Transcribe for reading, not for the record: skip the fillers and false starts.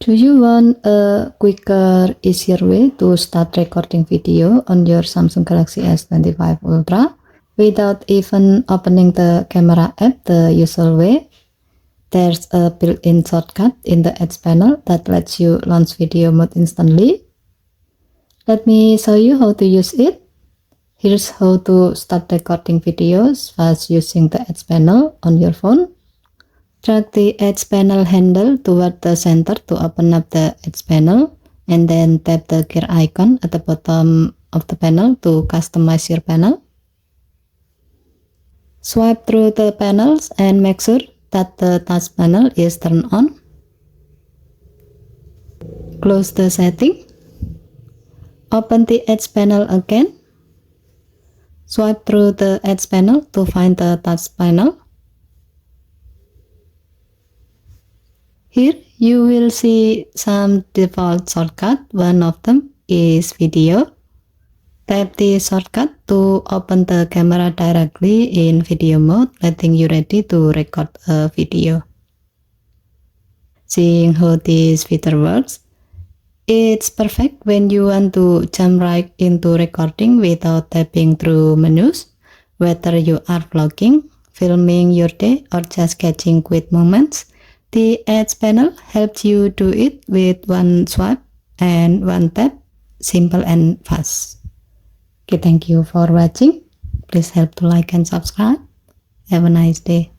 Do you want a quicker, easier way to start recording video on your Samsung Galaxy S25 Ultra without even opening the camera app the usual way? There's a built-in shortcut in the Edge panel that lets you launch video mode instantly. Let me show you how to use it. Here's how to start recording videos fast using the Edge panel on your phone. Drag the Edge panel handle toward the center to open up the Edge panel, and then tap the gear icon at the bottom of the panel to customize your panel. Swipe through the panels and make sure that the touch panel is turned on. Close the setting. Open the Edge panel again. Swipe through the Edge panel to find the touch panel. Here you will see some default shortcuts. One of them is video. Tap the shortcut to open the camera directly in video mode, letting you ready to record a video. Seeing how this feature works, it's perfect when you want to jump right into recording without tapping through menus, whether you are vlogging, filming your day, or just catching quick moments. The Edge panel helps you do it with one swipe and one tap, simple and fast. Okay, thank you for watching. Please help to like and subscribe. Have a nice day.